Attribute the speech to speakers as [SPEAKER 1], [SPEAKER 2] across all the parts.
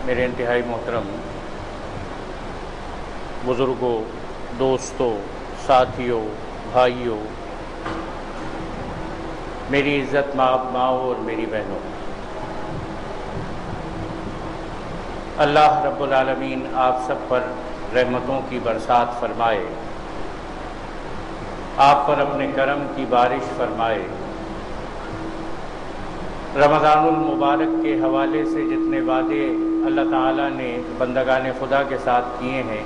[SPEAKER 1] میرے انتہائی محترم بزرگوں، دوستوں، ساتھیوں، بھائیوں، میری عزت ماؤں اور میری بہنوں، اللہ رب العالمین آپ سب پر رحمتوں کی برسات فرمائے، آپ پر اپنے کرم کی بارش فرمائے۔ رمضان المبارک کے حوالے سے جتنے وعدے اللہ تعالیٰ نے بندگان خدا کے ساتھ کیے ہیں،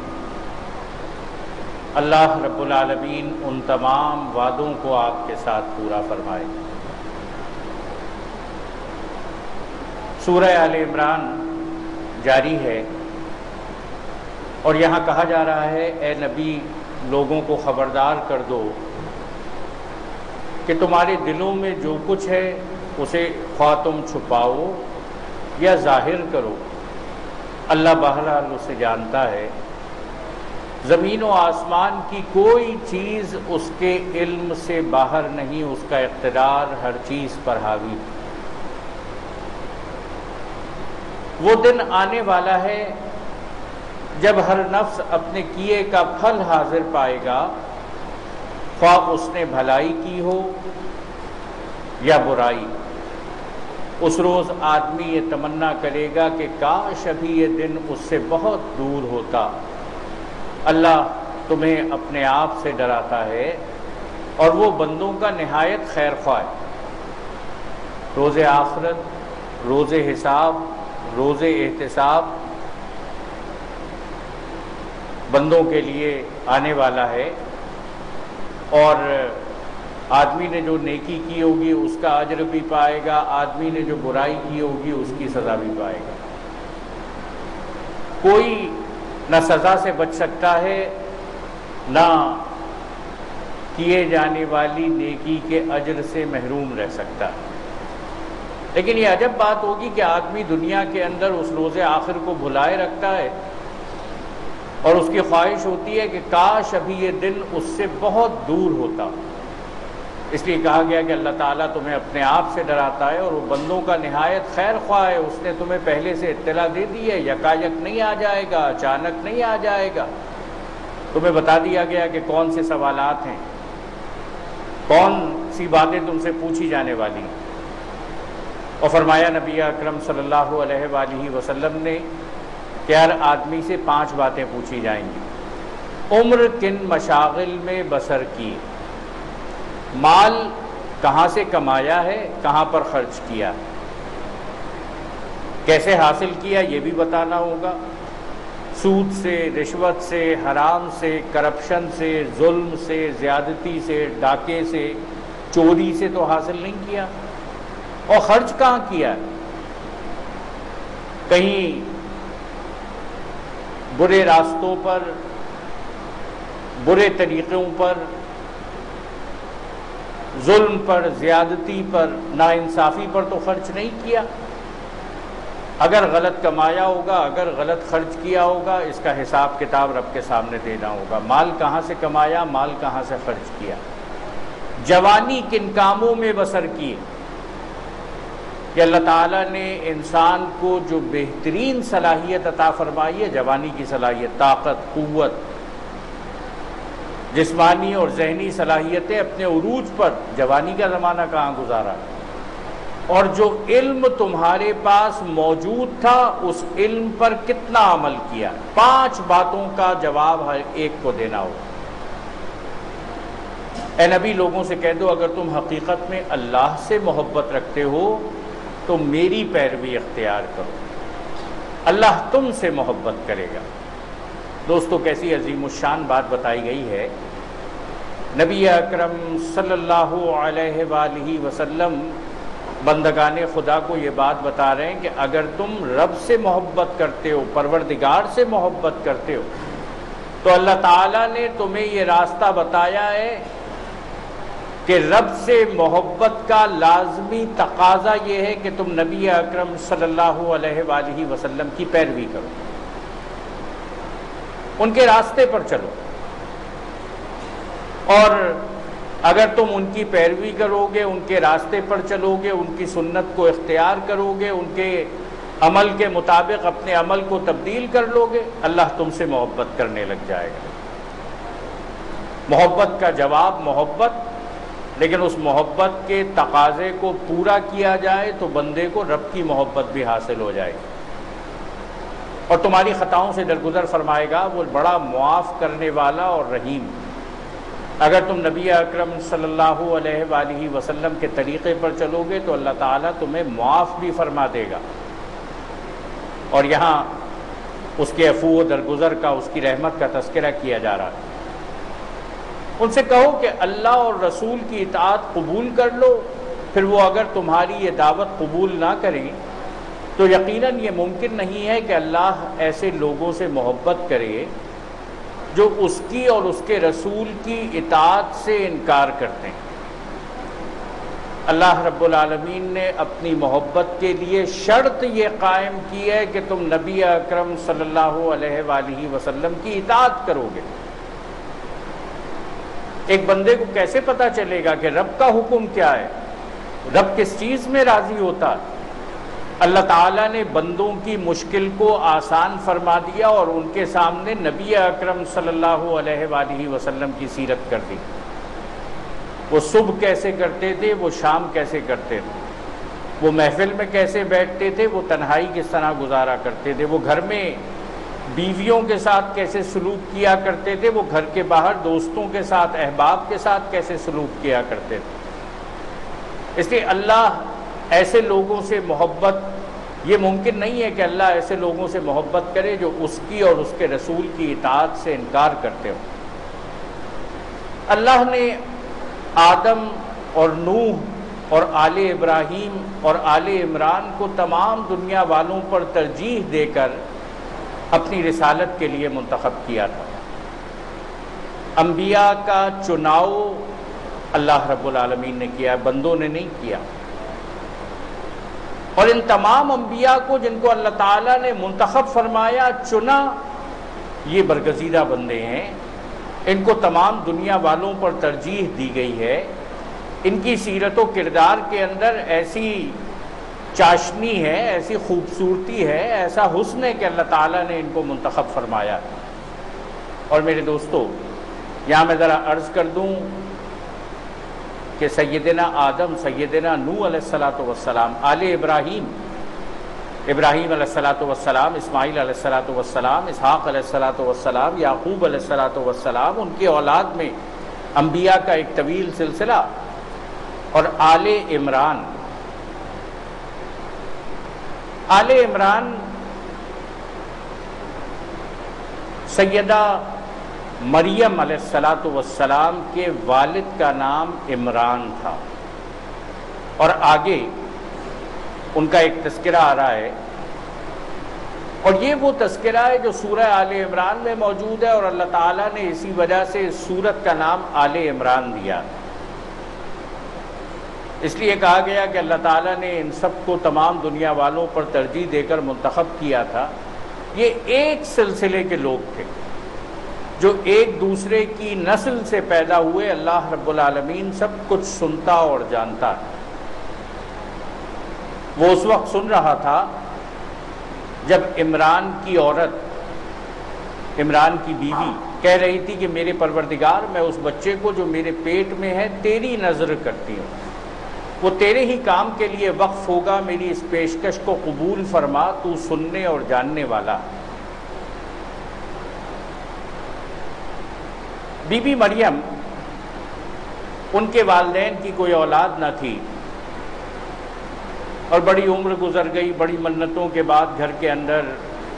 [SPEAKER 1] اللہ رب العالمین ان تمام وعدوں کو آپ کے ساتھ پورا فرمائے۔ سورہ آل عمران جاری ہے اور یہاں کہا جا رہا ہے، اے نبی، لوگوں کو خبردار کر دو کہ تمہارے دلوں میں جو کچھ ہے اسے خواہ تم چھپاؤ یا ظاہر کرو، اللہ بہرحال اسے جانتا ہے۔ زمین و آسمان کی کوئی چیز اس کے علم سے باہر نہیں، اس کا اقتدار ہر چیز پر حاوی۔ وہ دن آنے والا ہے جب ہر نفس اپنے کیے کا پھل حاضر پائے گا، خواہ اس نے بھلائی کی ہو یا برائی۔ اس روز آدمی یہ تمنا کرے گا کہ کاش ابھی یہ دن اس سے بہت دور ہوتا۔ اللہ تمہیں اپنے آپ سے ڈراتا ہے اور وہ بندوں کا نہایت خیر خواہ ہے۔ روز آخرت، روز حساب، روز احتساب بندوں کے لیے آنے والا ہے، اور آدمی نے جو نیکی کی ہوگی اس کا اجر بھی پائے گا، آدمی نے جو برائی کی ہوگی اس کی سزا بھی پائے گا۔ کوئی نہ سزا سے بچ سکتا ہے، نہ کیے جانے والی نیکی کے اجر سے محروم رہ سکتا ہے۔ لیکن یہ عجب بات ہوگی کہ آدمی دنیا کے اندر اس روز آخر کو بھلائے رکھتا ہے اور اس کی خواہش ہوتی ہے کہ کاش ابھی یہ دن اس سے بہت دور ہوتا۔ اس لیے کہا گیا کہ اللہ تعالیٰ تمہیں اپنے آپ سے ڈراتا ہے اور وہ بندوں کا نہایت خیر خواہ ہے۔ اس نے تمہیں پہلے سے اطلاع دے دی ہے، یکایک نہیں آ جائے گا، اچانک نہیں آ جائے گا۔ تمہیں بتا دیا گیا کہ کون سے سوالات ہیں، کون سی باتیں تم سے پوچھی جانے والی ہیں، اور فرمایا نبی اکرم صلی اللہ علیہ وآلہ وسلم نے کہ ہر آدمی سے 5 باتیں پوچھی جائیں گی۔ عمر کن مشاغل میں بسر کی، مال کہاں سے کمایا ہے، کہاں پر خرچ کیا، کیسے حاصل کیا یہ بھی بتانا ہوگا۔ سود سے، رشوت سے، حرام سے، کرپشن سے، ظلم سے، زیادتی سے، ڈاکے سے، چوری سے تو حاصل نہیں کیا، اور خرچ کہاں کیا، کہیں برے راستوں پر، برے طریقوں پر، ظلم پر، زیادتی پر، ناانصافی پر تو خرچ نہیں کیا۔ اگر غلط کمایا ہوگا، اگر غلط خرچ کیا ہوگا، اس کا حساب کتاب رب کے سامنے دینا ہوگا۔ مال کہاں سے کمایا، مال کہاں سے خرچ کیا، جوانی کن کاموں میں بسر کی، کہ اللہ تعالیٰ نے انسان کو جو بہترین صلاحیت عطا فرمائی ہے، جوانی کی صلاحیت، طاقت، قوت، جسمانی اور ذہنی صلاحیتیں اپنے عروج پر، جوانی کا زمانہ کہاں گزارا، اور جو علم تمہارے پاس موجود تھا اس علم پر کتنا عمل کیا۔ 5 باتوں کا جواب ہر ایک کو دینا ہوگا۔ اے نبی، لوگوں سے کہہ دو اگر تم حقیقت میں اللہ سے محبت رکھتے ہو تو میری پیروی اختیار کرو، اللہ تم سے محبت کرے گا۔ دوستو، کیسی عظیم الشان بات بتائی گئی ہے۔ نبی اکرم صلی اللہ علیہ وآلہ وسلم بندگان خدا کو یہ بات بتا رہے ہیں کہ اگر تم رب سے محبت کرتے ہو، پروردگار سے محبت کرتے ہو، تو اللہ تعالیٰ نے تمہیں یہ راستہ بتایا ہے کہ رب سے محبت کا لازمی تقاضا یہ ہے کہ تم نبی اکرم صلی اللہ علیہ وآلہ وسلم کی پیروی کرو، ان کے راستے پر چلو، اور اگر تم ان کی پیروی کرو گے، ان کے راستے پر چلو گے، ان کی سنت کو اختیار کرو گے، ان کے عمل کے مطابق اپنے عمل کو تبدیل کر لو گے، اللہ تم سے محبت کرنے لگ جائے گا۔ محبت کا جواب محبت، لیکن اس محبت کے تقاضے کو پورا کیا جائے تو بندے کو رب کی محبت بھی حاصل ہو جائے گی، اور تمہاری خطاؤں سے درگزر فرمائے گا۔ وہ بڑا معاف کرنے والا اور رحیم۔ اگر تم نبی اکرم صلی اللہ علیہ وآلہ وسلم کے طریقے پر چلو گے تو اللہ تعالیٰ تمہیں معاف بھی فرما دے گا۔ اور یہاں اس کے عفو و درگزر کا، اس کی رحمت کا تذکرہ کیا جا رہا ہے۔ ان سے کہو کہ اللہ اور رسول کی اطاعت قبول کر لو، پھر وہ اگر تمہاری یہ دعوت قبول نہ کریں تو یقیناً یہ ممکن نہیں ہے کہ اللہ ایسے لوگوں سے محبت کرے جو اس کی اور اس کے رسول کی اطاعت سے انکار کرتے ہیں۔ اللہ رب العالمین نے اپنی محبت کے لیے شرط یہ قائم کی ہے کہ تم نبی اکرم صلی اللہ علیہ وآلہ وسلم کی اطاعت کرو گے۔ ایک بندے کو کیسے پتا چلے گا کہ رب کا حکم کیا ہے، رب کس چیز میں راضی ہوتا ہے؟ اللہ تعالیٰ نے بندوں کی مشکل کو آسان فرما دیا اور ان کے سامنے نبی اکرم صلی اللہ علیہ وآلہ وسلم کی سیرت کر دی۔ وہ صبح کیسے کرتے تھے، وہ شام کیسے کرتے تھے، وہ محفل میں کیسے بیٹھتے تھے، وہ تنہائی کس طرح گزارا کرتے تھے، وہ گھر میں بیویوں کے ساتھ کیسے سلوک کیا کرتے تھے، وہ گھر کے باہر دوستوں کے ساتھ، احباب کے ساتھ کیسے سلوک کیا کرتے تھے۔ اس لیے اللہ ایسے لوگوں سے محبت، یہ ممکن نہیں ہے کہ اللہ ایسے لوگوں سے محبت کرے جو اس کی اور اس کے رسول کی اطاعت سے انکار کرتے ہوں۔ اللہ نے آدم اور نوح اور آل ابراہیم اور آل عمران کو تمام دنیا والوں پر ترجیح دے کر اپنی رسالت کے لیے منتخب کیا تھا۔ انبیاء کا چناؤ اللہ رب العالمین نے کیا، بندوں نے نہیں کیا۔ اور ان تمام انبیاء کو جن کو اللہ تعالیٰ نے منتخب فرمایا، چنا، یہ برگزیدہ بندے ہیں، ان کو تمام دنیا والوں پر ترجیح دی گئی ہے۔ ان کی سیرت و کردار کے اندر ایسی چاشنی ہے، ایسی خوبصورتی ہے، ایسا حسن ہے کہ اللہ تعالیٰ نے ان کو منتخب فرمایا۔ اور میرے دوستو، یہاں میں ذرا عرض کر دوں کہ سیدنا آدم، سیدنا نوح علیہ السلام، آل ابراہیم، ابراہیم علیہ السلام، اسماعیل علیہ السلام، اسحاق علیہ السلام، یعقوب علیہ السلام، ان کی اولاد میں انبیاء کا ایک طویل سلسلہ، اور آل عمران سیدہ مریم علیہ السلام کے والد کا نام عمران تھا، اور آگے ان کا ایک تذکرہ آ رہا ہے، اور یہ وہ تذکرہ ہے جو سورہ آل عمران میں موجود ہے، اور اللہ تعالیٰ نے اسی وجہ سے اس سورت کا نام آل عمران دیا۔ اس لیے کہا گیا کہ اللہ تعالیٰ نے ان سب کو تمام دنیا والوں پر ترجیح دے کر منتخب کیا تھا۔ یہ ایک سلسلے کے لوگ تھے جو ایک دوسرے کی نسل سے پیدا ہوئے۔ اللہ رب العالمین سب کچھ سنتا اور جانتا ہے۔ وہ اس وقت سن رہا تھا جب عمران کی عورت، عمران کی بیوی کہہ رہی تھی کہ میرے پروردگار، میں اس بچے کو جو میرے پیٹ میں ہے تیری نظر کرتی ہوں، وہ تیرے ہی کام کے لیے وقف ہوگا، میری اس پیشکش کو قبول فرما، تو سننے اور جاننے والا۔ بی بی مریم، ان کے والدین کی کوئی اولاد نہ تھی، اور بڑی عمر گزر گئی، بڑی منتوں کے بعد گھر کے اندر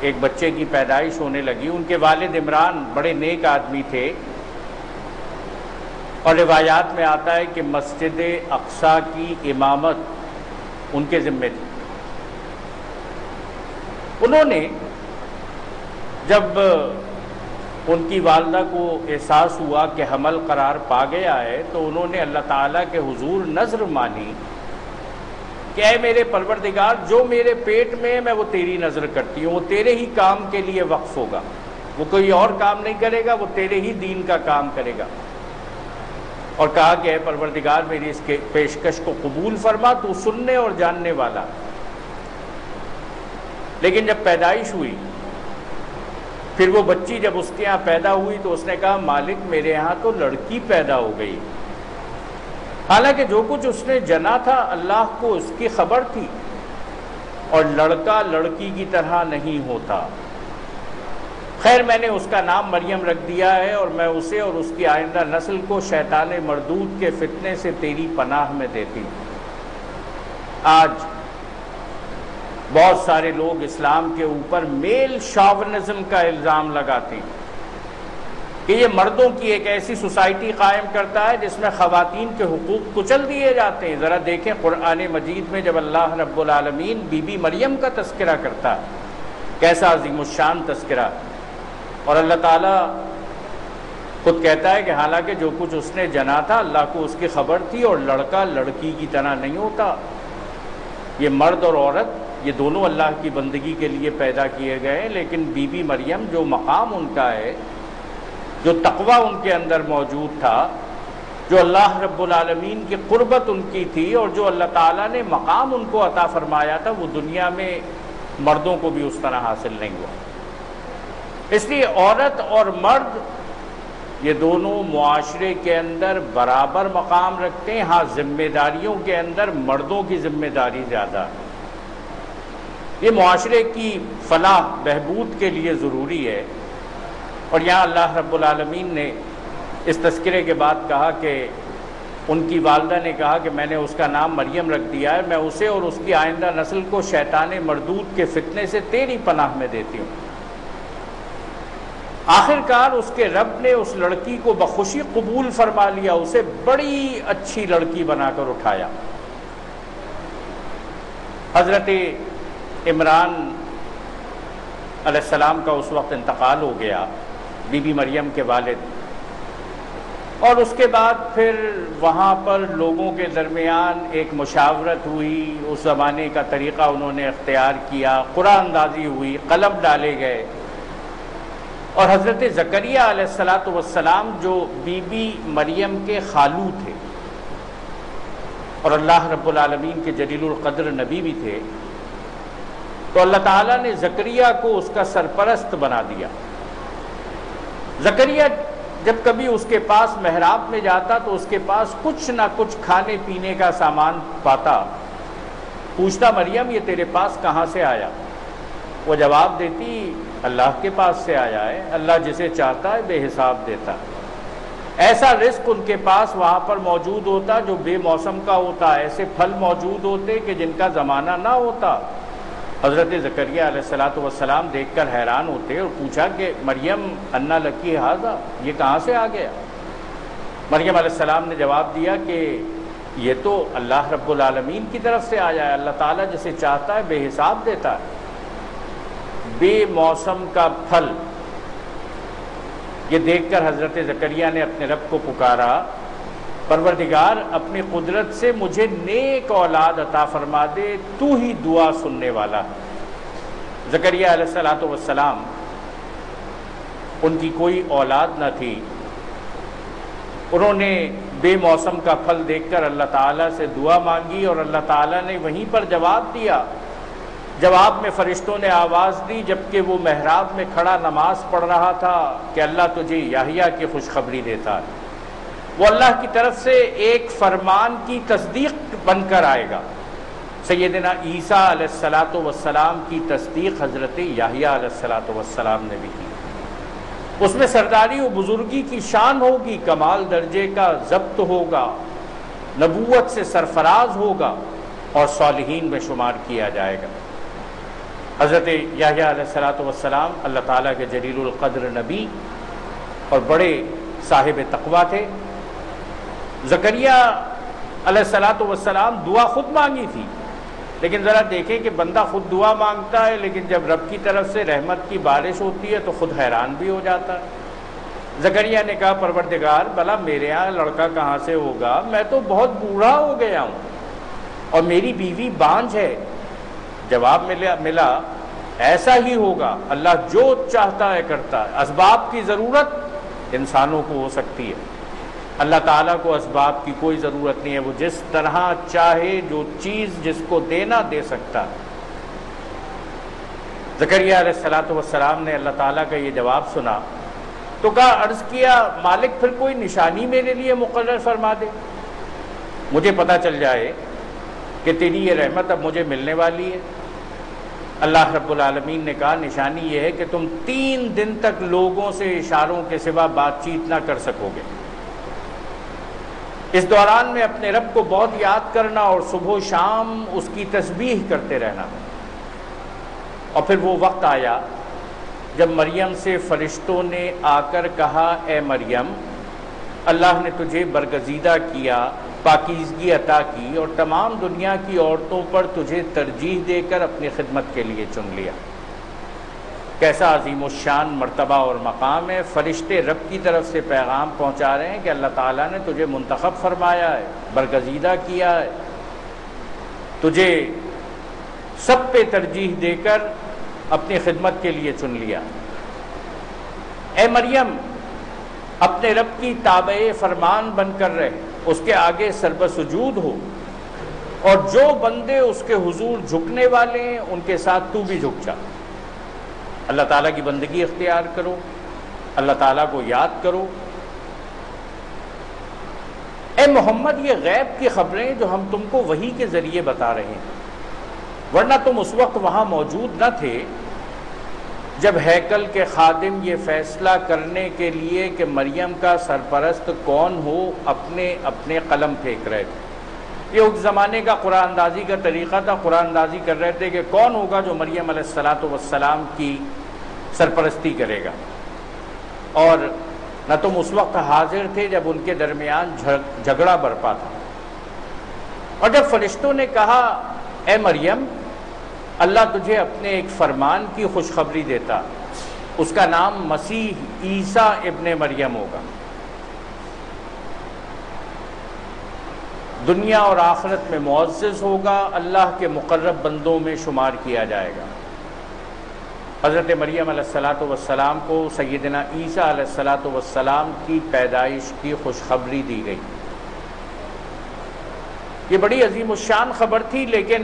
[SPEAKER 1] ایک بچے کی پیدائش ہونے لگی۔ ان کے والد عمران بڑے نیک آدمی تھے، اور روایات میں آتا ہے کہ مسجد اقصیٰ کی امامت ان کے ذمے تھی۔ انہوں نے جب ان کی والدہ کو احساس ہوا کہ حمل قرار پا گیا ہے، تو انہوں نے اللہ تعالیٰ کے حضور نذر مانی کہ اے میرے پروردگار، جو میرے پیٹ میں ہے میں وہ تیری نظر کرتی ہوں، وہ تیرے ہی کام کے لیے وقف ہوگا، وہ کوئی اور کام نہیں کرے گا، وہ تیرے ہی دین کا کام کرے گا۔ اور کہا کہ اے پروردگار، میری اس کے پیشکش کو قبول فرما، تو سننے اور جاننے والا۔ لیکن جب پیدائش ہوئی، پھر وہ بچی جب اس کے یہاں پیدا ہوئی تو اس نے کہا مالک میرے یہاں تو لڑکی پیدا ہو گئی، حالانکہ جو کچھ اس نے جنا تھا اللہ کو اس کی خبر تھی، اور لڑکا لڑکی کی طرح نہیں ہوتا۔ خیر میں نے اس کا نام مریم رکھ دیا ہے، اور میں اسے اور اس کی آئندہ نسل کو شیطان مردود کے فتنے سے تیری پناہ میں دیتی ہوں۔ آج بہت سارے لوگ اسلام کے اوپر میل شاونزم کا الزام لگاتے ہیں کہ یہ مردوں کی ایک ایسی سوسائٹی قائم کرتا ہے جس میں خواتین کے حقوق کچل دیے جاتے ہیں۔ ذرا دیکھیں قرآن مجید میں جب اللہ رب العالمین بی بی مریم کا تذکرہ کرتا ہے، کیسا عظیم الشان تذکرہ، اور اللہ تعالیٰ خود کہتا ہے کہ حالانکہ جو کچھ اس نے جنا تھا اللہ کو اس کی خبر تھی، اور لڑکا لڑکی کی طرح نہیں ہوتا۔ یہ مرد اور عورت یہ دونوں اللہ کی بندگی کے لیے پیدا کیے گئے ہیں، لیکن بی بی مریم جو مقام ان کا ہے، جو تقوی ان کے اندر موجود تھا، جو اللہ رب العالمین کی قربت ان کی تھی، اور جو اللہ تعالیٰ نے مقام ان کو عطا فرمایا تھا، وہ دنیا میں مردوں کو بھی اس طرح حاصل نہیں ہوا۔ اس لیے عورت اور مرد یہ دونوں معاشرے کے اندر برابر مقام رکھتے ہیں۔ ہاں ذمہ داریوں کے اندر مردوں کی ذمہ داری زیادہ ہے، یہ معاشرے کی فلاح بہبود کے لیے ضروری ہے۔ اور یہاں اللہ رب العالمین نے اس تذکرے کے بعد کہا کہ ان کی والدہ نے کہا کہ میں نے اس کا نام مریم رکھ دیا ہے، میں اسے اور اس کی آئندہ نسل کو شیطان مردود کے فتنے سے تیری پناہ میں دیتی ہوں۔ آخر کار اس کے رب نے اس لڑکی کو بخوشی قبول فرما لیا، اسے بڑی اچھی لڑکی بنا کر اٹھایا۔ حضرت عمران علیہ السلام کا اس وقت انتقال ہو گیا، بی بی مریم کے والد، اور اس کے بعد پھر وہاں پر لوگوں کے درمیان ایک مشاورت ہوئی، اس زمانے کا طریقہ انہوں نے اختیار کیا، قرآن اندازی ہوئی، قلم ڈالے گئے، اور حضرت زکریہ علیہ السلام جو بی بی مریم کے خالو تھے اور اللہ رب العالمین کے جلیل القدر نبی بھی تھے، تو اللہ تعالیٰ نے زکریہ کو اس کا سرپرست بنا دیا۔ زکریہ جب کبھی اس کے پاس محراب میں جاتا تو اس کے پاس کچھ نہ کچھ کھانے پینے کا سامان پاتا، پوچھتا مریم یہ تیرے پاس کہاں سے آیا؟ وہ جواب دیتی اللہ کے پاس سے آیا ہے، اللہ جسے چاہتا ہے بے حساب دیتا۔ ایسا رزق ان کے پاس وہاں پر موجود ہوتا جو بے موسم کا ہوتا، ایسے پھل موجود ہوتے کہ جن کا زمانہ نہ ہوتا۔ حضرت زکریہ علیہ السلام دیکھ کر حیران ہوتے اور پوچھا کہ مریم انا لکی ھذا، یہ کہاں سے آ گیا؟ مریم علیہ السلام نے جواب دیا کہ یہ تو اللہ رب العالمین کی طرف سے آیا ہے، اللہ تعالیٰ جسے چاہتا ہے بے حساب دیتا ہے۔ بے موسم کا پھل یہ دیکھ کر حضرت زکریہ نے اپنے رب کو پکارا، پروردگار اپنی قدرت سے مجھے نیک اولاد عطا فرما دے، تو ہی دعا سننے والا۔ زکریہ علیہ السلام ان کی کوئی اولاد نہ تھی، انہوں نے بے موسم کا پھل دیکھ کر اللہ تعالیٰ سے دعا مانگی، اور اللہ تعالیٰ نے وہیں پر جواب دیا۔ جواب میں فرشتوں نے آواز دی جبکہ وہ محراب میں کھڑا نماز پڑھ رہا تھا کہ اللہ تجھے یحییٰ کی خوشخبری دیتا ہے، وہ اللہ کی طرف سے ایک فرمان کی تصدیق بن کر آئے گا۔ سیدنا عیسیٰ علیہ السلام کی تصدیق حضرت یحییٰ علیہ السلام نے بھی کی۔ اس میں سرداری و بزرگی کی شان ہوگی، کمال درجے کا ضبط ہوگا، نبوت سے سرفراز ہوگا، اور صالحین میں شمار کیا جائے گا۔ حضرت یحییٰ علیہ السلام اللہ تعالیٰ کے جلیل القدر نبی اور بڑے صاحب تقویٰ تھے۔ زکریہ علیہ السلام دعا خود مانگی تھی، لیکن ذرا دیکھیں کہ بندہ خود دعا مانگتا ہے، لیکن جب رب کی طرف سے رحمت کی بارش ہوتی ہے تو خود حیران بھی ہو جاتا ہے۔ زکریہ نے کہا پروردگار بھلا میرے یہاں لڑکا کہاں سے ہوگا، میں تو بہت بوڑھا ہو گیا ہوں اور میری بیوی بانجھ ہے۔ جواب ملا ایسا ہی ہوگا، اللہ جو چاہتا ہے کرتا ہے۔ اسباب کی ضرورت انسانوں کو ہو سکتی ہے، اللہ تعالیٰ کو اسباب کی کوئی ضرورت نہیں ہے، وہ جس طرح چاہے جو چیز جس کو دینا دے سکتا ہے۔ زکریا علیہ السلام نے اللہ تعالیٰ کا یہ جواب سنا تو کہا، عرض کیا مالک پھر کوئی نشانی میرے لیے مقرر فرما دے، مجھے پتہ چل جائے کہ تیری یہ رحمت اب مجھے ملنے والی ہے۔ اللہ رب العالمین نے کہا، نشانی یہ ہے کہ تم 3 دن تک لوگوں سے اشاروں کے سوا بات چیت نہ کر سکو گے۔ اس دوران میں اپنے رب کو بہت یاد کرنا اور صبح و شام اس کی تسبیح کرتے رہنا۔ اور پھر وہ وقت آیا جب مریم سے فرشتوں نے آ کر کہا، اے مریم، اللہ نے تجھے برگزیدہ کیا، پاکیزگی عطا کی اور تمام دنیا کی عورتوں پر تجھے ترجیح دے کر اپنی خدمت کے لیے چن لیا۔ کیسا عظیم الشان مرتبہ اور مقام ہے۔ فرشتے رب کی طرف سے پیغام پہنچا رہے ہیں کہ اللہ تعالیٰ نے تجھے منتخب فرمایا ہے، برگزیدہ کیا ہے، تجھے سب پہ ترجیح دے کر اپنی خدمت کے لیے چن لیا۔ اے مریم، اپنے رب کی تابع فرمان بن کر رہے، اس کے آگے سربسجود ہو، اور جو بندے اس کے حضور جھکنے والے ہیں ان کے ساتھ تو بھی جھک جا۔ اللہ تعالیٰ کی بندگی اختیار کرو، اللہ تعالیٰ کو یاد کرو۔ اے محمد، یہ غیب کی خبریں جو ہم تم کو وحی کے ذریعے بتا رہے ہیں، ورنہ تم اس وقت وہاں موجود نہ تھے جب ہیکل کے خادم یہ فیصلہ کرنے کے لیے کہ مریم کا سرپرست کون ہو اپنے اپنے قلم پھینک رہے تھے۔ یہ اس زمانے کا قرآن اندازی کا طریقہ تھا، قرآن اندازی کر رہے تھے کہ کون ہوگا جو مریم علیہ السلام کی سرپرستی کرے گا، اور نہ تم اس وقت حاضر تھے جب ان کے درمیان جھگڑا برپا تھا۔ اور جب فرشتوں نے کہا، اے مریم، اللہ تجھے اپنے ایک فرمان کی خوشخبری دیتا، اس کا نام مسیح عیسیٰ ابن مریم ہوگا، دنیا اور آخرت میں معزز ہوگا، اللہ کے مقرب بندوں میں شمار کیا جائے گا۔ حضرت مریم علیہ السلام کو سیدنا عیسیٰ علیہ السلام کی پیدائش کی خوشخبری دی گئی۔ یہ بڑی عظیم الشان خبر تھی، لیکن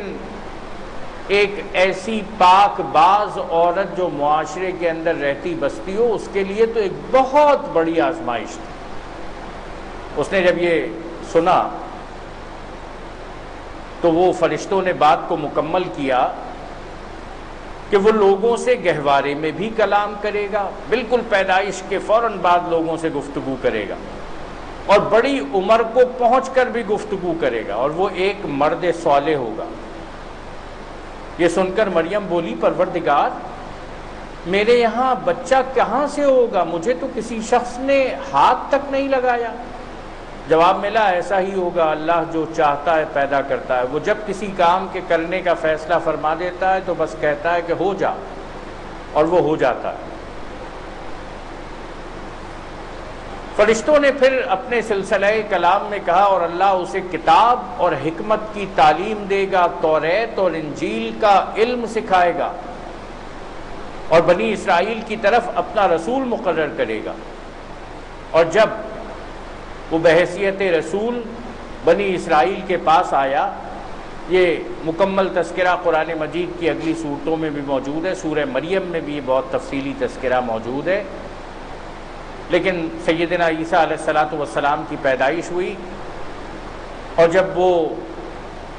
[SPEAKER 1] ایک ایسی پاک باز عورت جو معاشرے کے اندر رہتی بستی ہو، اس کے لیے تو ایک بہت بڑی آزمائش تھی۔ اس نے جب یہ سنا تو وہ فرشتوں نے بات کو مکمل کیا کہ وہ لوگوں سے گہوارے میں بھی کلام کرے گا، بالکل پیدائش کے فوراً بعد لوگوں سے گفتگو کرے گا، اور بڑی عمر کو پہنچ کر بھی گفتگو کرے گا، اور وہ ایک مرد صالح ہوگا۔ یہ سن کر مریم بولی، پروردگار، میرے یہاں بچہ کہاں سے ہوگا؟ مجھے تو کسی شخص نے ہاتھ تک نہیں لگایا۔ جواب ملا، ایسا ہی ہوگا، اللہ جو چاہتا ہے پیدا کرتا ہے، وہ جب کسی کام کے کرنے کا فیصلہ فرما دیتا ہے تو بس کہتا ہے کہ ہو جا، اور وہ ہو جاتا ہے۔ فرشتوں نے پھر اپنے سلسلہ کلام میں کہا، اور اللہ اسے کتاب اور حکمت کی تعلیم دے گا، توریت اور انجیل کا علم سکھائے گا، اور بنی اسرائیل کی طرف اپنا رسول مقرر کرے گا۔ اور جب وہ بحیثیت رسول بنی اسرائیل کے پاس آیا، یہ مکمل تذکرہ قرآن مجید کی اگلی صورتوں میں بھی موجود ہے، سورہ مریم میں بھی یہ بہت تفصیلی تذکرہ موجود ہے، لیکن سیدنا عیسیٰ علیہ السلام کی پیدائش ہوئی، اور جب وہ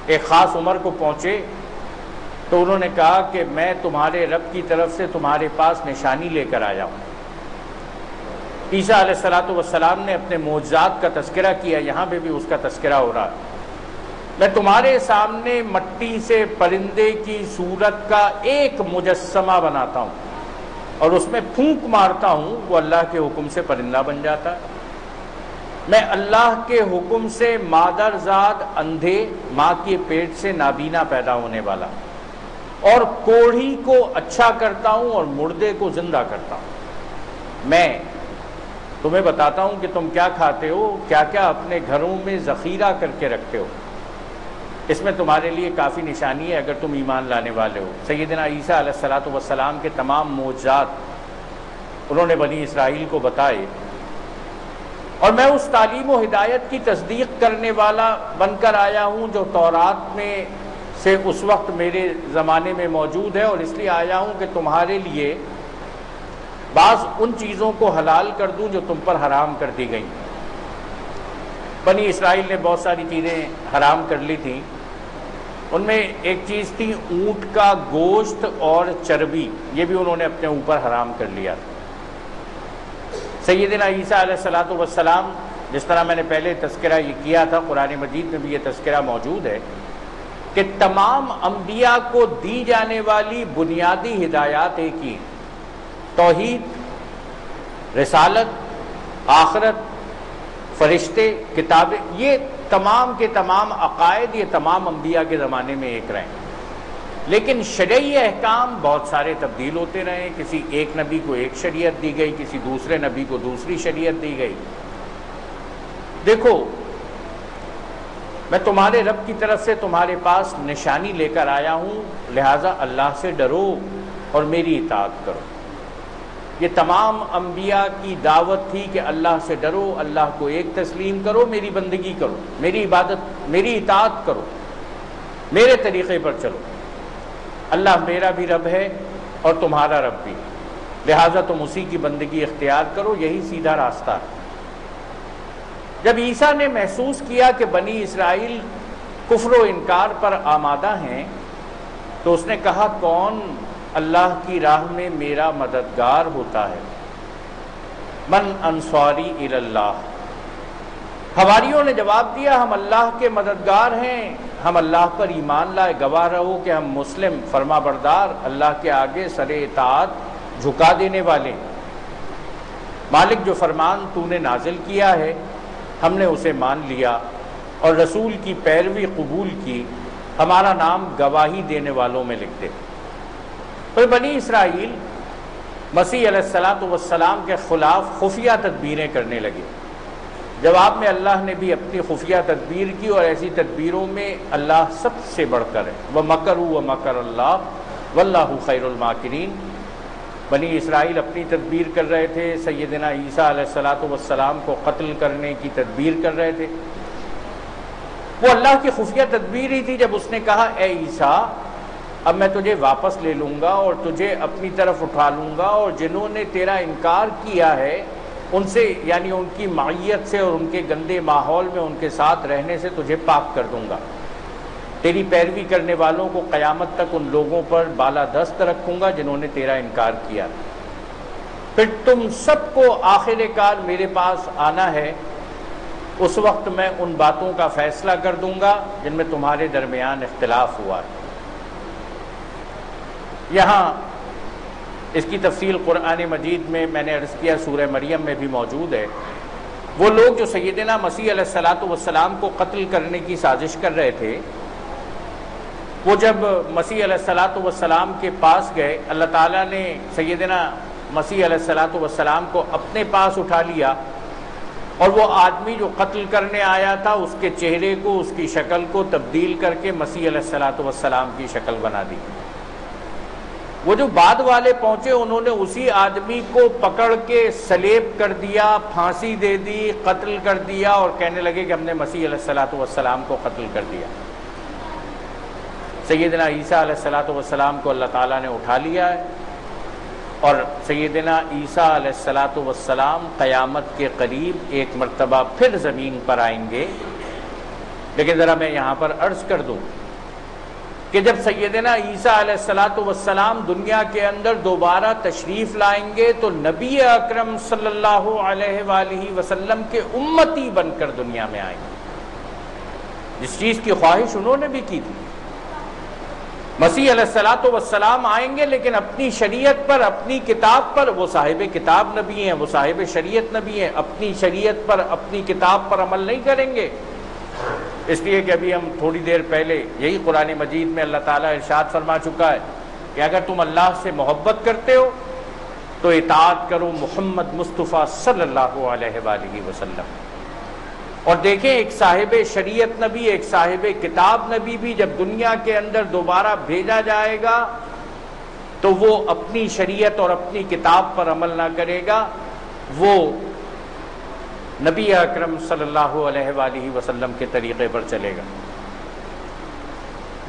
[SPEAKER 1] ایک خاص عمر کو پہنچے تو انہوں نے کہا کہ میں تمہارے رب کی طرف سے تمہارے پاس نشانی لے کر آیا ہوں۔ عیسیٰ علیہ السلام نے اپنے معجزات کا تذکرہ کیا، یہاں پہ بھی اس کا تذکرہ ہو رہا ہے۔ میں تمہارے سامنے مٹی سے پرندے کی صورت کا ایک مجسمہ بناتا ہوں، اور اس میں پھونک مارتا ہوں، وہ اللہ کے حکم سے پرندہ بن جاتا ہے۔ میں اللہ کے حکم سے مادرزاد اندھے، ماں کے پیٹ سے نابینا پیدا ہونے والا، اور کوڑھی کو اچھا کرتا ہوں اور مردے کو زندہ کرتا ہوں۔ میں تمہیں بتاتا ہوں کہ تم کیا کھاتے ہو، کیا کیا اپنے گھروں میں ذخیرہ کر کے رکھتے ہو، اس میں تمہارے لیے کافی نشانی ہے اگر تم ایمان لانے والے ہو۔ سیدنا عیسیٰ علیہ السلام کے تمام معجزات انہوں نے بنی اسرائیل کو بتائے، اور میں اس تعلیم و ہدایت کی تصدیق کرنے والا بن کر آیا ہوں جو تورات میں سے اس وقت میرے زمانے میں موجود ہے، اور اس لیے آیا ہوں کہ تمہارے لیے بعض ان چیزوں کو حلال کر دوں جو تم پر حرام کر دی گئیں۔ بنی اسرائیل نے بہت ساری چیزیں حرام کر لی تھیں، ان میں ایک چیز تھی اونٹ کا گوشت اور چربی، یہ بھی انہوں نے اپنے اوپر حرام کر لیا تھا۔ سیدنا عیسیٰ علیہ السلام، جس طرح میں نے پہلے تذکرہ یہ کیا تھا، قرآن مجید میں بھی یہ تذکرہ موجود ہے کہ تمام انبیاء کو دی جانے والی بنیادی ہدایات ایک ہی، توحید، رسالت، آخرت، فرشتے، کتابیں، یہ تمام کے تمام عقائد یہ تمام انبیاء کے زمانے میں ایک رہے، لیکن شرعی احکام بہت سارے تبدیل ہوتے رہے۔ کسی ایک نبی کو ایک شریعت دی گئی، کسی دوسرے نبی کو دوسری شریعت دی گئی۔ دیکھو، میں تمہارے رب کی طرف سے تمہارے پاس نشانی لے کر آیا ہوں، لہٰذا اللہ سے ڈرو اور میری اطاعت کرو۔ یہ تمام انبیاء کی دعوت تھی کہ اللہ سے ڈرو، اللہ کو ایک تسلیم کرو، میری بندگی کرو، میری عبادت، میری اطاعت کرو، میرے طریقے پر چلو۔ اللہ میرا بھی رب ہے اور تمہارا رب بھی، لہٰذا تم اسی کی بندگی اختیار کرو، یہی سیدھا راستہ ہے۔ جب عیسیٰ نے محسوس کیا کہ بنی اسرائیل کفر و انکار پر آمادہ ہیں تو اس نے کہا، کون اللہ کی راہ میں میرا مددگار ہوتا ہے؟ من انصاری الی اللہ۔ حواریوں نے جواب دیا، ہم اللہ کے مددگار ہیں، ہم اللہ پر ایمان لائے، گواہ رہو کہ ہم مسلم، فرما بردار، اللہ کے آگے سر اطاعت جھکا دینے والے۔ مالک، جو فرمان تو نے نازل کیا ہے ہم نے اسے مان لیا اور رسول کی پیروی قبول کی، ہمارا نام گواہی دینے والوں میں لکھ دے۔ پر بنی اسرائیل مسیح علیہ السلام کے خلاف خفیہ تدبیریں کرنے لگے۔ جواب میں اللہ نے بھی اپنی خفیہ تدبیر کی، اور ایسی تدبیروں میں اللہ سب سے بڑھ کر ہے۔ وَمَكَرُوا وَمَكَرَ اللَّهُ وَاللَّهُ خَيْرُ الْمَاكِرِينَ۔ بنی اسرائیل اپنی تدبیر کر رہے تھے، سیدنا عیسیٰ علیہ السلام کو قتل کرنے کی تدبیر کر رہے تھے۔ وہ اللہ کی خفیہ تدبیر ہی تھی جب اس نے کہا، اے عیسیٰ، اب میں تجھے واپس لے لوں گا اور تجھے اپنی طرف اٹھا لوں گا، اور جنہوں نے تیرا انکار کیا ہے ان سے، یعنی ان کی معیت سے اور ان کے گندے ماحول میں ان کے ساتھ رہنے سے تجھے پاک کر دوں گا۔ تیری پیروی کرنے والوں کو قیامت تک ان لوگوں پر بالادست رکھوں گا جنہوں نے تیرا انکار کیا۔ پھر تم سب کو آخر کار میرے پاس آنا ہے، اس وقت میں ان باتوں کا فیصلہ کر دوں گا جن میں تمہارے درمیان اختلاف ہوا ہے۔ یہاں اس کی تفصیل قرآن مجید میں نے عرض کیا سورہ مریم میں بھی موجود ہے۔ وہ لوگ جو سیدنا مسیح علیہ السلام کو قتل کرنے کی سازش کر رہے تھے، وہ جب مسیح علیہ السلام کے پاس گئے، اللہ تعالیٰ نے سیدنا مسیح علیہ السلام کو اپنے پاس اٹھا لیا، اور وہ آدمی جو قتل کرنے آیا تھا اس کے چہرے کو، اس کی شکل کو تبدیل کر کے مسیح علیہ السلام کی شکل بنا دی۔ وہ جو بعد والے پہنچے انہوں نے اسی آدمی کو پکڑ کے سلیب کر دیا، پھانسی دے دی، قتل کر دیا، اور کہنے لگے کہ ہم نے مسیح علیہ السلام کو قتل کر دیا۔ سیدنا عیسیٰ علیہ السلام کو اللہ تعالیٰ نے اٹھا لیا ہے، اور سیدنا عیسیٰ علیہ السلام قیامت کے قریب ایک مرتبہ پھر زمین پر آئیں گے۔ لیکن ذرا میں یہاں پر عرض کر دوں کہ جب سیدنا عیسیٰ علیہ السلام دنیا کے اندر دوبارہ تشریف لائیں گے تو نبی اکرم صلی اللہ علیہ وآلہ وسلم کے امتی بن کر دنیا میں آئیں گے، جس چیز کی خواہش انہوں نے بھی کی تھی۔ مسیح علیہ السلام آئیں گے لیکن اپنی شریعت پر، اپنی کتاب پر، وہ صاحب کتاب نبی ہیں، وہ صاحب شریعت نبی ہیں، اپنی شریعت پر، اپنی کتاب پر عمل نہیں کریں گے۔ اس لیے کہ ابھی ہم تھوڑی دیر پہلے یہی قرآن مجید میں اللہ تعالیٰ ارشاد فرما چکا ہے کہ اگر تم اللہ سے محبت کرتے ہو تو اطاعت کرو محمد مصطفیٰ صلی اللہ علیہ وآلہ وسلم۔ اور دیکھیں، ایک صاحب شریعت نبی، ایک صاحب کتاب نبی بھی جب دنیا کے اندر دوبارہ بھیجا جائے گا تو وہ اپنی شریعت اور اپنی کتاب پر عمل نہ کرے گا، وہ نبی اکرم صلی اللہ علیہ وآلہ وسلم کے طریقے پر چلے گا۔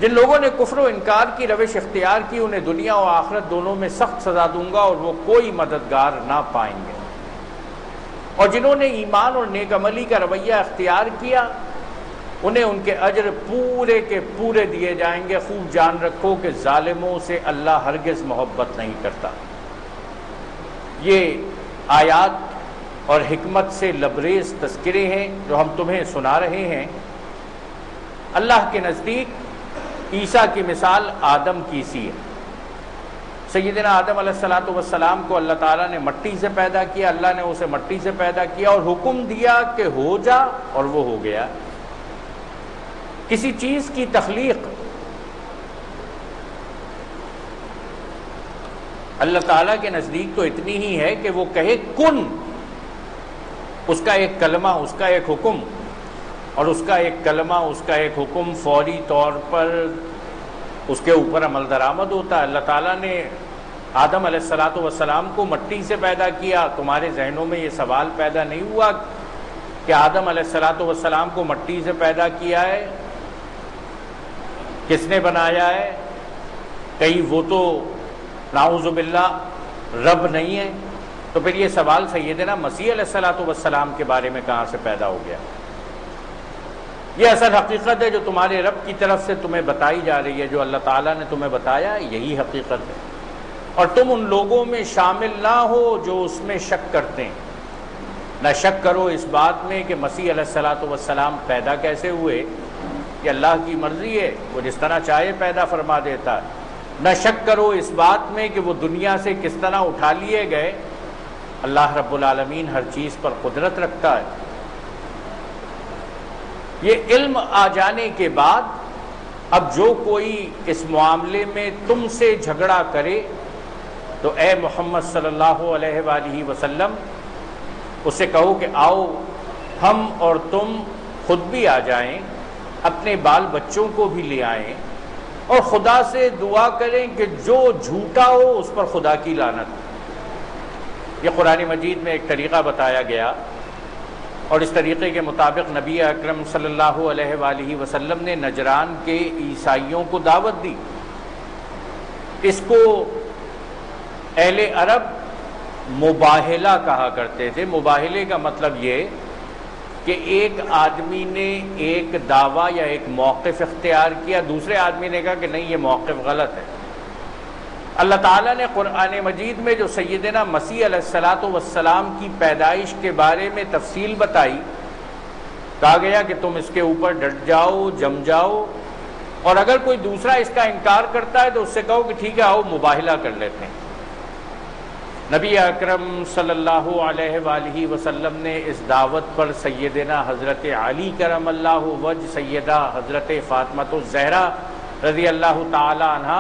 [SPEAKER 1] جن لوگوں نے کفر و انکار کی روش اختیار کی انہیں دنیا و آخرت دونوں میں سخت سزا دوں گا اور وہ کوئی مددگار نہ پائیں گے، اور جنہوں نے ایمان اور نیک عملی کا رویہ اختیار کیا انہیں ان کے اجر پورے کے پورے دیے جائیں گے۔ خوب جان رکھو کہ ظالموں سے اللہ ہرگز محبت نہیں کرتا۔ یہ آیات اور حکمت سے لبریز تذکرے ہیں جو ہم تمہیں سنا رہے ہیں۔ اللہ کے نزدیک عیسیٰ کی مثال آدم کی سی ہے۔ سیدنا آدم علیہ السلام کو اللہ تعالیٰ نے مٹی سے پیدا کیا، اللہ نے اسے مٹی سے پیدا کیا اور حکم دیا کہ ہو جا، اور وہ ہو گیا۔ کسی چیز کی تخلیق اللہ تعالیٰ کے نزدیک تو اتنی ہی ہے کہ وہ کہے کن، اس کا ایک کلمہ، اس کا ایک حکم، اور اس کا ایک کلمہ، اس کا ایک حکم فوری طور پر اس کے اوپر عمل درآمد ہوتا ہے۔ اللہ تعالیٰ نے آدم علیہ السلام کو مٹی سے پیدا کیا۔ تمہارے ذہنوں میں یہ سوال پیدا نہیں ہوا کہ آدم علیہ السلام کو مٹی سے پیدا کیا ہے، کس نے بنایا ہے؟ کہیں وہ تو نعوذ باللہ رب نہیں ہے؟ تو پھر یہ سوال سیدنا مسیح علیہ السلام کے بارے میں کہاں سے پیدا ہو گیا؟ یہ اصل حقیقت ہے جو تمہارے رب کی طرف سے تمہیں بتائی جا رہی ہے، جو اللہ تعالیٰ نے تمہیں بتایا، یہی حقیقت ہے۔ اور تم ان لوگوں میں شامل نہ ہو جو اس میں شک کرتے ہیں۔ نہ شک کرو اس بات میں کہ مسیح علیہ السلام پیدا کیسے ہوئے، یہ اللہ کی مرضی ہے، وہ جس طرح چاہے پیدا فرما دیتا ہے۔ نہ شک کرو اس بات میں کہ وہ دنیا سے کس طرح اٹھا لیے گئے، اللہ رب العالمین ہر چیز پر قدرت رکھتا ہے۔ یہ علم آ جانے کے بعد اب جو کوئی اس معاملے میں تم سے جھگڑا کرے تو اے محمد صلی اللہ علیہ وآلہ وسلم اس سے کہو کہ آؤ ہم اور تم خود بھی آ جائیں، اپنے بال بچوں کو بھی لے آئیں اور خدا سے دعا کریں کہ جو جھوٹا ہو اس پر خدا کی لعنت۔ یہ قرآن مجید میں ایک طریقہ بتایا گیا اور اس طریقے کے مطابق نبی اکرم صلی اللہ علیہ وآلہ وسلم نے نجران کے عیسائیوں کو دعوت دی۔ اس کو اہل عرب مباہلہ کہا کرتے تھے۔ مباہلے کا مطلب یہ کہ ایک آدمی نے ایک دعویٰ یا ایک موقف اختیار کیا، دوسرے آدمی نے کہا کہ نہیں یہ موقف غلط ہے۔ اللہ تعالیٰ نے قرآن مجید میں جو سیدنا مسیح علیہ السلام کی پیدائش کے بارے میں تفصیل بتائی، کہا گیا کہ تم اس کے اوپر ڈٹ جاؤ، جم جاؤ، اور اگر کوئی دوسرا اس کا انکار کرتا ہے تو اس سے کہو کہ ٹھیک ہے آؤ مباہلہ کر لیتے ہیں۔ نبی اکرم صلی اللہ علیہ وآلہ وسلم نے اس دعوت پر سیدنا حضرت علی کرم اللہ وجہ، سیدہ حضرت فاطمہ الزہرا رضی اللہ تعالی عنہ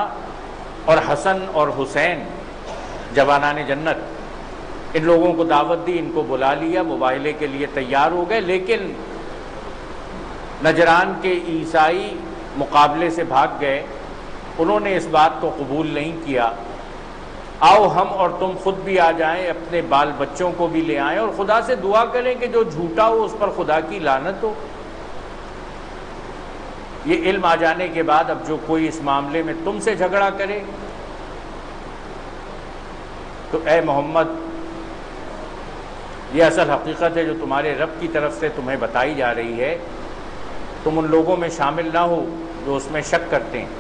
[SPEAKER 1] اور حسن اور حسین جوانان جنت، ان لوگوں کو دعوت دی، ان کو بلا لیا، مباہلے کے لیے تیار ہو گئے، لیکن نجران کے عیسائی مقابلے سے بھاگ گئے۔ انہوں نے اس بات کو قبول نہیں کیا۔ آؤ ہم اور تم خود بھی آ جائیں، اپنے بال بچوں کو بھی لے آئیں اور خدا سے دعا کریں کہ جو جھوٹا ہو اس پر خدا کی لعنت ہو۔ یہ علم آ جانے کے بعد اب جو کوئی اس معاملے میں تم سے جھگڑا کرے تو اے محمد یہ اصل حقیقت ہے جو تمہارے رب کی طرف سے تمہیں بتائی جا رہی ہے، تم ان لوگوں میں شامل نہ ہو جو اس میں شک کرتے ہیں۔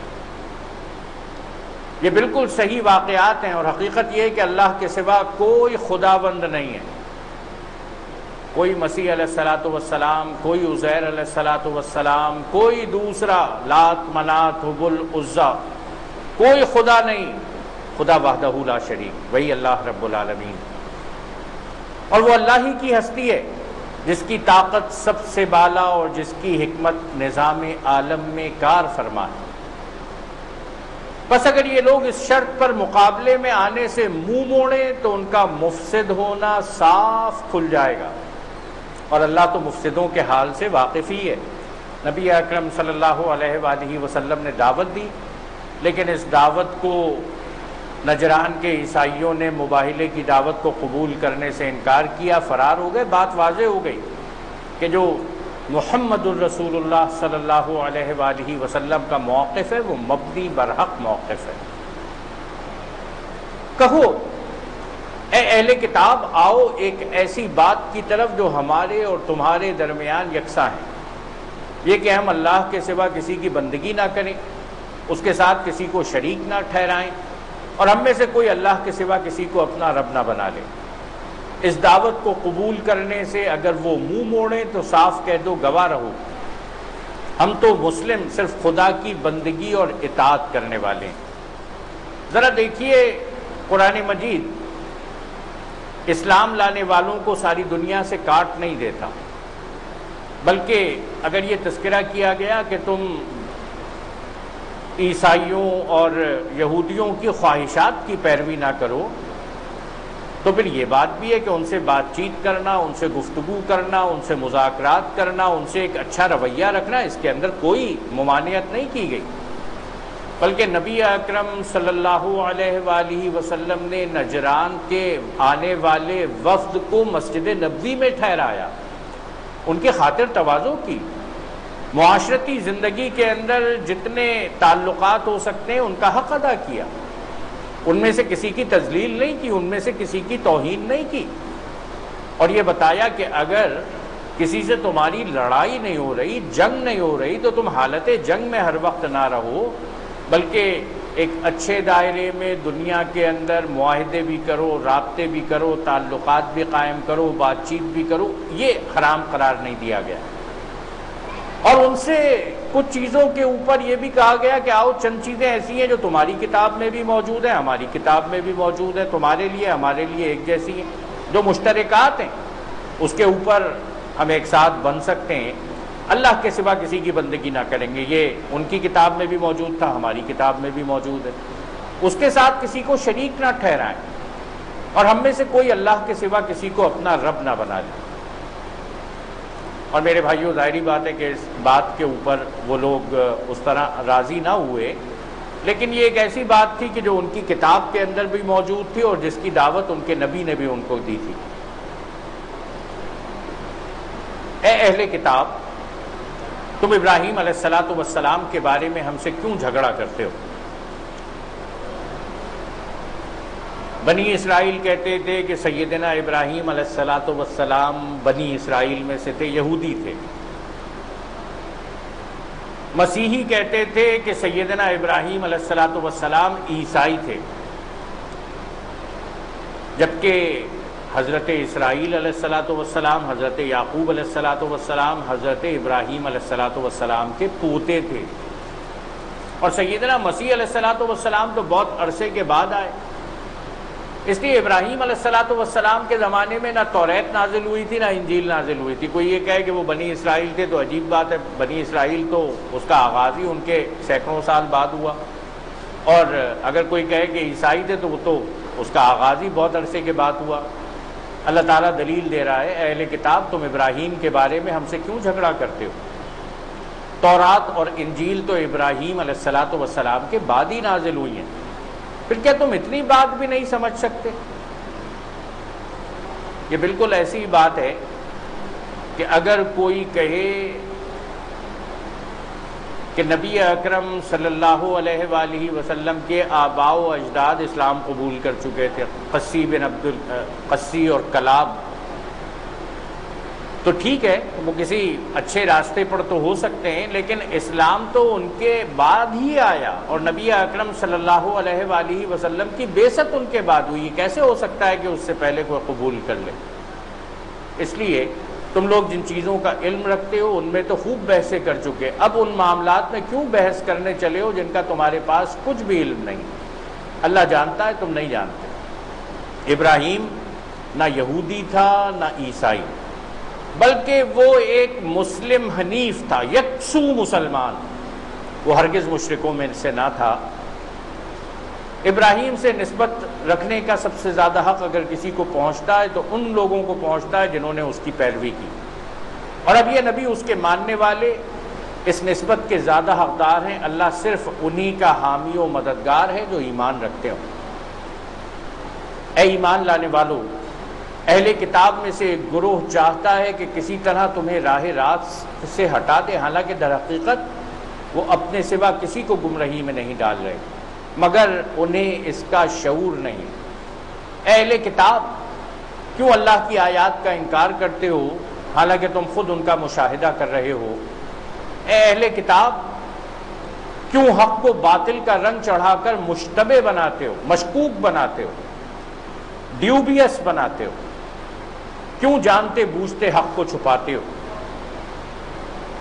[SPEAKER 1] یہ بالکل صحیح واقعات ہیں اور حقیقت یہ ہے کہ اللہ کے سوا کوئی خداوند نہیں ہے۔ کوئی مسیح علیہ السلام، کوئی عزیر علیہ السلام، کوئی دوسرا لات منات حبل عزا، کوئی خدا نہیں، خدا وحدہ لا شریک، وہی اللہ رب العالمین۔ اور وہ اللہ ہی کی ہستی ہے جس کی طاقت سب سے بالا اور جس کی حکمت نظام عالم میں کار فرما ہے۔ بس اگر یہ لوگ اس شرط پر مقابلے میں آنے سے منہ موڑیں تو ان کا مفسد ہونا صاف کھل جائے گا، اور اللہ تو مفسدوں کے حال سے واقف ہی ہے۔ نبی اکرم صلی اللہ علیہ وآلہ وسلم نے دعوت دی، لیکن اس دعوت کو نجران کے عیسائیوں نے مباہلے کی دعوت کو قبول کرنے سے انکار کیا، فرار ہو گئے۔ بات واضح ہو گئی کہ جو محمد الرسول اللہ صلی اللہ علیہ وآلہ وسلم کا موقف ہے وہ مبنی برحق موقف ہے۔ کہو اے اہل کتاب، آؤ ایک ایسی بات کی طرف جو ہمارے اور تمہارے درمیان یکساں ہے، یہ کہ ہم اللہ کے سوا کسی کی بندگی نہ کریں، اس کے ساتھ کسی کو شریک نہ ٹھہرائیں، اور ہم میں سے کوئی اللہ کے سوا کسی کو اپنا رب نہ بنا لے۔ اس دعوت کو قبول کرنے سے اگر وہ منہ موڑیں تو صاف کہہ دو گواہ رہو، ہم تو مسلم صرف خدا کی بندگی اور اطاعت کرنے والے ہیں۔ ذرا دیکھیے قرآن مجید اسلام لانے والوں کو ساری دنیا سے کاٹ نہیں دیتا، بلکہ اگر یہ تذکرہ کیا گیا کہ تم عیسائیوں اور یہودیوں کی خواہشات کی پیروی نہ کرو، تو پھر یہ بات بھی ہے کہ ان سے بات چیت کرنا، ان سے گفتگو کرنا، ان سے مذاکرات کرنا، ان سے ایک اچھا رویہ رکھنا، اس کے اندر کوئی ممانعت نہیں کی گئی، بلکہ نبی اکرم صلی اللہ علیہ وآلہ وسلم نے نجران کے آنے والے وفد کو مسجد نبوی میں ٹھہرایا، ان کی خاطر تواضع کی، معاشرتی زندگی کے اندر جتنے تعلقات ہو سکتے ہیں ان کا حق ادا کیا، ان میں سے کسی کی تذلیل نہیں کی، ان میں سے کسی کی توہین نہیں کی، اور یہ بتایا کہ اگر کسی سے تمہاری لڑائی نہیں ہو رہی، جنگ نہیں ہو رہی، تو تم حالت جنگ میں ہر وقت نہ رہو، بلکہ ایک اچھے دائرے میں دنیا کے اندر معاہدے بھی کرو، رابطے بھی کرو، تعلقات بھی قائم کرو، بات چیت بھی کرو، یہ حرام قرار نہیں دیا گیا۔ اور ان سے کچھ چیزوں کے اوپر یہ بھی کہا گیا کہ آؤ چند چیزیں ایسی ہیں جو تمہاری کتاب میں بھی موجود ہیں، ہماری کتاب میں بھی موجود ہیں، تمہارے لیے ہمارے لیے ایک جیسی ہیں، جو مشترکات ہیں اس کے اوپر ہم ایک ساتھ بن سکتے ہیں، اللہ کے سوا کسی کی بندگی نہ کریں گے، یہ ان کی کتاب میں بھی موجود تھا، ہماری کتاب میں بھی موجود ہے، اس کے ساتھ کسی کو شریک نہ ٹھہرائیں، اور ہم میں سے کوئی اللہ کے سوا کسی کو اپنا رب نہ بنا لے۔ اور میرے بھائیوں، ظاہری بات ہے کہ اس بات کے اوپر وہ لوگ اس طرح راضی نہ ہوئے، لیکن یہ ایک ایسی بات تھی کہ جو ان کی کتاب کے اندر بھی موجود تھی اور جس کی دعوت ان کے نبی نے بھی ان کو دی تھی۔ اے اہل کتاب، تم ابراہیم علیہ السلام کے بارے میں ہم سے کیوں جھگڑا کرتے ہو؟ بنی اسرائیل کہتے تھے کہ سیدنا ابراہیم علیہ السلام بنی اسرائیل میں سے تھے، یہودی تھے۔ مسیحی کہتے تھے کہ سیدنا ابراہیم علیہ السلام عیسائی تھے، جبکہ حضرت اسرائیل علیہ السلام، حضرت یعقوب علیہ السلام، حضرت ابراہیم علیہ السلام کے پوتے تھے، اور سیدنا مسیح علیہ السلام تو بہت عرصے کے بعد آئے۔ اس لیے ابراہیم علیہ السلام کے زمانے میں نہ توریت نازل ہوئی تھی نہ انجیل نازل ہوئی تھی۔ کوئی یہ کہے کہ وہ بنی اسرائیل تھے تو عجیب بات ہے، بنی اسرائیل تو اس کا آغاز ہی ان کے سینکڑوں سال بعد ہوا، اور اگر کوئی کہے کہ عیسائی تھے تو وہ تو اس کا آغاز ہی بہت عرصے کے بعد ہوا۔ اللہ تعالیٰ دلیل دے رہا ہے، اے اہل کتاب، تم ابراہیم کے بارے میں ہم سے کیوں جھگڑا کرتے ہو؟ تورات اور انجیل تو ابراہیم علیہ السلام کے بعد ہی نازل ہوئی ہیں، پھر کیا تم اتنی بات بھی نہیں سمجھ سکتے؟ یہ بالکل ایسی بات ہے کہ اگر کوئی کہے کہ نبی اکرم صلی اللہ علیہ وآلہ وسلم کے آباء و اجداد اسلام قبول کر چکے تھے، قسی اور کلاب، تو ٹھیک ہے، وہ کسی اچھے راستے پر تو ہو سکتے ہیں، لیکن اسلام تو ان کے بعد ہی آیا، اور نبی اکرم صلی اللہ علیہ وآلہ وسلم کی بعثت ان کے بعد ہوئی، کیسے ہو سکتا ہے کہ اس سے پہلے کوئی قبول کر لے؟ اس لیے تم لوگ جن چیزوں کا علم رکھتے ہو ان میں تو خوب بحثیں کر چکے، اب ان معاملات میں کیوں بحث کرنے چلے ہو جن کا تمہارے پاس کچھ بھی علم نہیں؟ اللہ جانتا ہے، تم نہیں جانتے۔ ابراہیم نہ یہودی تھا نہ عیسائی، بلکہ وہ ایک مسلم حنیف تھا، یکسو مسلمان، وہ ہرگز مشرکوں میں سے نہ تھا۔ ابراہیم سے نسبت رکھنے کا سب سے زیادہ حق اگر کسی کو پہنچتا ہے تو ان لوگوں کو پہنچتا ہے جنہوں نے اس کی پیروی کی، اور اب یہ نبی اس کے ماننے والے اس نسبت کے زیادہ حقدار ہیں۔ اللہ صرف انہی کا حامی و مددگار ہے جو ایمان رکھتے ہوں۔ اے ایمان لانے والو، اہل کتاب میں سے ایک گروہ چاہتا ہے کہ کسی طرح تمہیں راہ راست سے ہٹا دے، حالانکہ در حقیقت وہ اپنے سوا کسی کو گمراہی میں نہیں ڈال رہے، مگر انہیں اس کا شعور نہیں۔ اہل کتاب، کیوں اللہ کی آیات کا انکار کرتے ہو حالانکہ تم خود ان کا مشاہدہ کر رہے ہو؟ اے اہل کتاب، کیوں حق کو باطل کا رنگ چڑھا کر مشتبہ بناتے ہو، مشکوک بناتے ہو، ڈیوبیس بناتے ہو؟ کیوں جانتے بوجھتے حق کو چھپاتے ہو؟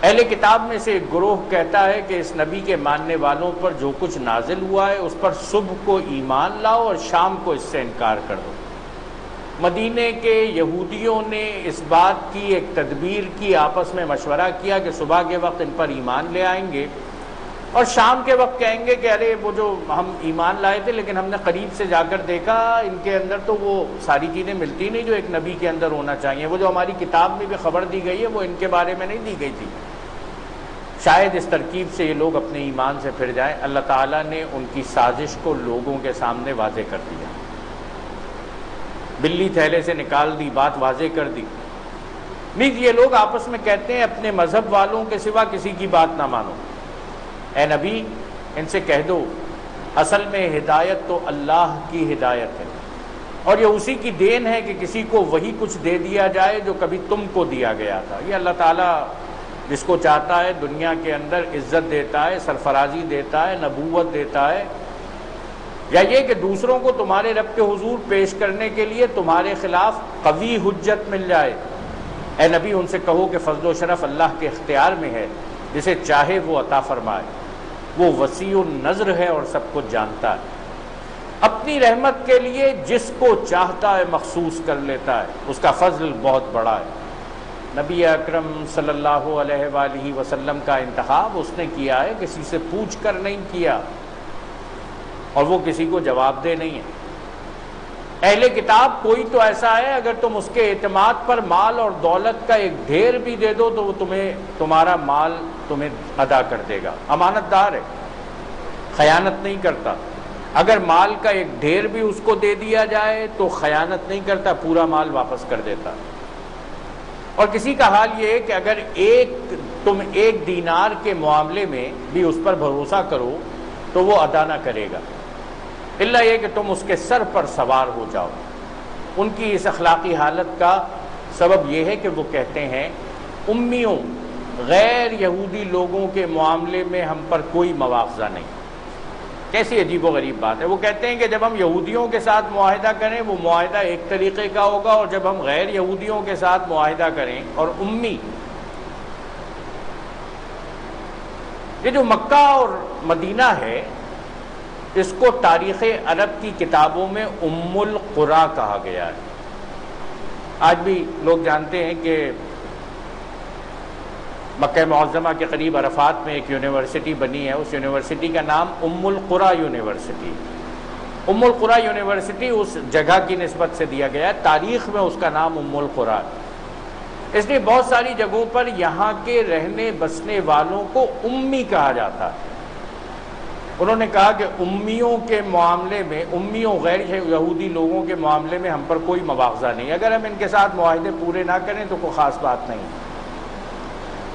[SPEAKER 1] اہل کتاب میں سے ایک گروہ کہتا ہے کہ اس نبی کے ماننے والوں پر جو کچھ نازل ہوا ہے اس پر صبح کو ایمان لاؤ اور شام کو اس سے انکار کر دو۔ مدینے کے یہودیوں نے اس بات کی ایک تدبیر کی، آپس میں مشورہ کیا کہ صبح کے وقت ان پر ایمان لے آئیں گے اور شام کے وقت کہیں گے کہ ارے وہ جو ہم ایمان لائے تھے لیکن ہم نے قریب سے جا کر دیکھا ان کے اندر تو وہ ساری چیزیں ملتی نہیں جو ایک نبی کے اندر ہونا چاہیے، وہ جو ہماری کتاب میں بھی خبر دی گئی ہے وہ ان کے بارے میں نہیں دی گئی تھی۔ شاید اس ترکیب سے یہ لوگ اپنے ایمان سے پھر جائیں۔ اللہ تعالیٰ نے ان کی سازش کو لوگوں کے سامنے واضح کر دیا، بلی تھیلے سے نکال دی، بات واضح کر دی۔ نہیں، یہ لوگ آپس میں کہتے ہیں اپنے مذہب والوں کے سوا کسی کی بات نہ مانو۔ اے نبی، ان سے کہہ دو اصل میں ہدایت تو اللہ کی ہدایت ہے اور یہ اسی کی دین ہے کہ کسی کو وہی کچھ دے دیا جائے جو کبھی تم کو دیا گیا تھا۔ یہ اللہ تعالیٰ جس کو چاہتا ہے دنیا کے اندر عزت دیتا ہے، سرفرازی دیتا ہے، نبوت دیتا ہے، یا یہ کہ دوسروں کو تمہارے رب کے حضور پیش کرنے کے لیے تمہارے خلاف قوی حجت مل جائے۔ اے نبی، ان سے کہو کہ فضل و شرف اللہ کے اختیار میں ہے، جسے چاہے وہ عطا فرمائے، وہ وسیع النظر ہے اور سب کچھ جانتا ہے، اپنی رحمت کے لیے جس کو چاہتا ہے مخصوص کر لیتا ہے، اس کا فضل بہت بڑا ہے۔ نبی اکرم صلی اللہ علیہ وآلہ وسلم کا انتخاب اس نے کیا ہے، کسی سے پوچھ کر نہیں کیا، اور وہ کسی کو جواب دہ نہیں ہے۔ اہل کتاب کوئی تو ایسا ہے اگر تم اس کے اعتماد پر مال اور دولت کا ایک ڈھیر بھی دے دو تو وہ تمہارا مال تمہیں ادا کر دے گا، امانت دار ہے، خیانت نہیں کرتا۔ اگر مال کا ایک ڈھیر بھی اس کو دے دیا جائے تو خیانت نہیں کرتا، پورا مال واپس کر دیتا۔ اور کسی کا حال یہ ہے کہ اگر تم ایک دینار کے معاملے میں بھی اس پر بھروسہ کرو تو وہ ادا نہ کرے گا، الا یہ کہ تم اس کے سر پر سوار ہو جاؤ۔ ان کی اس اخلاقی حالت کا سبب یہ ہے کہ وہ کہتے ہیں امیوں، غیر یہودی لوگوں کے معاملے میں ہم پر کوئی مواخذہ نہیں۔ کیسی عجیب و غریب بات ہے۔ وہ کہتے ہیں کہ جب ہم یہودیوں کے ساتھ معاہدہ کریں وہ معاہدہ ایک طریقے کا ہوگا، اور جب ہم غیر یہودیوں کے ساتھ معاہدہ کریں، اور امی، یہ جو مکہ اور مدینہ ہے اس کو تاریخ عرب کی کتابوں میں ام القریٰ کہا گیا ہے۔ آج بھی لوگ جانتے ہیں کہ مکہ معظمہ کے قریب عرفات میں ایک یونیورسٹی بنی ہے، اس یونیورسٹی کا نام ام القریٰ یونیورسٹی۔ ام القریٰ یونیورسٹی اس جگہ کی نسبت سے دیا گیا ہے، تاریخ میں اس کا نام ام القریٰ ہے۔ اس لیے بہت ساری جگہوں پر یہاں کے رہنے بسنے والوں کو امی کہا جاتا ہے۔ انہوں نے کہا کہ امیوں کے معاملے میں، امیوں غیر یہودی لوگوں کے معاملے میں ہم پر کوئی مواخذہ نہیں، اگر ہم ان کے ساتھ معاہدے پورے نہ کریں تو کوئی خاص بات نہیں۔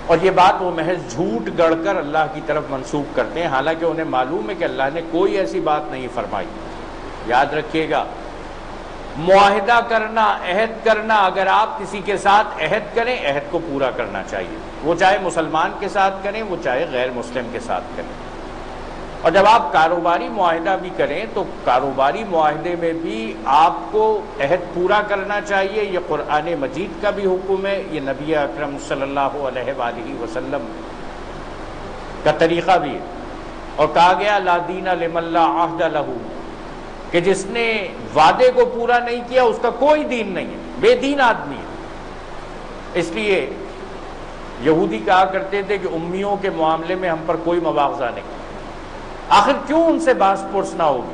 [SPEAKER 1] اور یہ بات وہ محض جھوٹ گڑھ کر اللہ کی طرف منسوب کرتے ہیں، حالانکہ انہیں معلوم ہے کہ اللہ نے کوئی ایسی بات نہیں فرمائی۔ یاد رکھیے گا، معاہدہ کرنا، عہد کرنا، اگر آپ کسی کے ساتھ عہد کریں عہد کو پورا کرنا چاہیے، وہ چاہے مسلمان کے ساتھ کریں، وہ چاہے غیر مسلم کے ساتھ کریں۔ اور جب آپ کاروباری معاہدہ بھی کریں تو کاروباری معاہدے میں بھی آپ کو عہد پورا کرنا چاہیے۔ یہ قرآن مجید کا بھی حکم ہے، یہ نبی اکرم صلی اللہ علیہ وآلہ وسلم کا طریقہ بھی ہے۔ اور کہا گیا لا دین لمن لا عہد لہ، کہ جس نے وعدے کو پورا نہیں کیا اس کا کوئی دین نہیں ہے، بے دین آدمی ہے۔ اس لیے یہودی کہا کرتے تھے کہ امیوں کے معاملے میں ہم پر کوئی مواخذہ نہیں۔ آخر کیوں ان سے باس پرس نہ ہوگی؟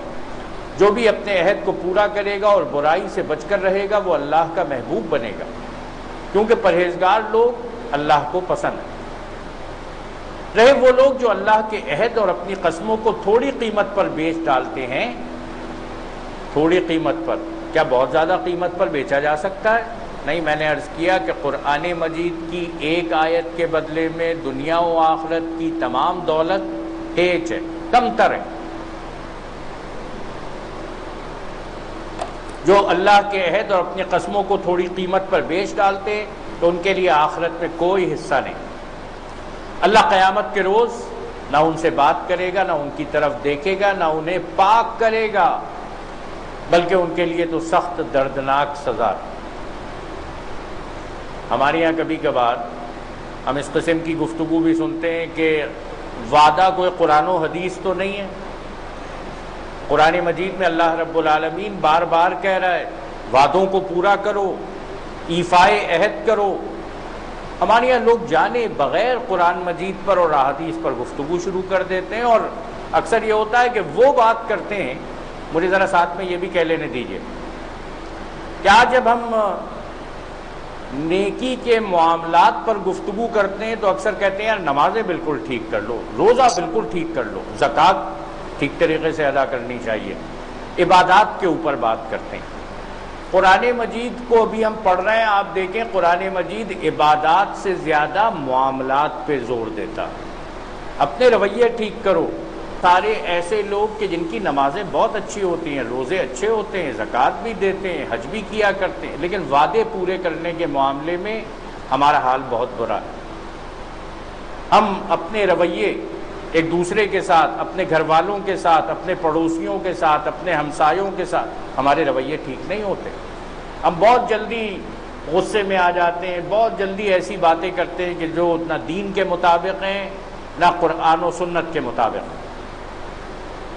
[SPEAKER 1] جو بھی اپنے عہد کو پورا کرے گا اور برائی سے بچ کر رہے گا وہ اللہ کا محبوب بنے گا، کیونکہ پرہیزگار لوگ اللہ کو پسند ہیں۔ رہے وہ لوگ جو اللہ کے عہد اور اپنی قسموں کو تھوڑی قیمت پر بیچ ڈالتے ہیں، تھوڑی قیمت پر، کیا بہت زیادہ قیمت پر بیچا جا سکتا ہے؟ نہیں، میں نے عرض کیا کہ قرآن مجید کی ایک آیت کے بدلے میں دنیا و آخرت کی تمام دولت ہیچ ہے، کم تر ہے۔ جو اللہ کے عہد اور اپنی قسموں کو تھوڑی قیمت پر بیچ ڈالتے ہیں تو ان کے لیے آخرت میں کوئی حصہ نہیں۔ اللہ قیامت کے روز نہ ان سے بات کرے گا، نہ ان کی طرف دیکھے گا، نہ انہیں پاک کرے گا، بلکہ ان کے لیے تو سخت دردناک سزا۔ ہمارے یہاں کبھی کبھار ہم اس قسم کی گفتگو بھی سنتے ہیں کہ وعدہ کوئی قرآن و حدیث تو نہیں ہے۔ قرآن مجید میں اللہ رب العالمین بار بار کہہ رہا ہے وعدوں کو پورا کرو، ایفائے عہد کرو۔ ہمارے یہاں لوگ جانے بغیر قرآن مجید پر اور احادیث پر گفتگو شروع کر دیتے ہیں، اور اکثر یہ ہوتا ہے کہ وہ بات کرتے ہیں۔ مجھے ذرا ساتھ میں یہ بھی کہہ لینے دیجئے کہ آج جب ہم نیکی کے معاملات پر گفتگو کرتے ہیں تو اکثر کہتے ہیں یار نمازیں بالکل ٹھیک کر لو، روزہ بالکل ٹھیک کر لو، زکوٰۃ ٹھیک طریقے سے ادا کرنی چاہیے، عبادات کے اوپر بات کرتے ہیں۔ قرآن مجید کو ابھی ہم پڑھ رہے ہیں، آپ دیکھیں قرآن مجید عبادات سے زیادہ معاملات پہ زور دیتا۔ اپنے رویے ٹھیک کرو۔ سارے ایسے لوگ کہ جن کی نمازیں بہت اچھی ہوتی ہیں، روزے اچھے ہوتے ہیں، زکوٰۃ بھی دیتے ہیں، حج بھی کیا کرتے ہیں، لیکن وعدے پورے کرنے کے معاملے میں ہمارا حال بہت برا ہے۔ ہم اپنے رویے ایک دوسرے کے ساتھ، اپنے گھر والوں کے ساتھ، اپنے پڑوسیوں کے ساتھ، اپنے ہمسایوں کے ساتھ ہمارے رویے ٹھیک نہیں ہوتے۔ ہم بہت جلدی غصے میں آ جاتے ہیں، بہت جلدی ایسی باتیں کرتے ہیں کہ جو نہ دین کے مطابق ہیں نہ قرآن و سنت کے مطابق ہیں۔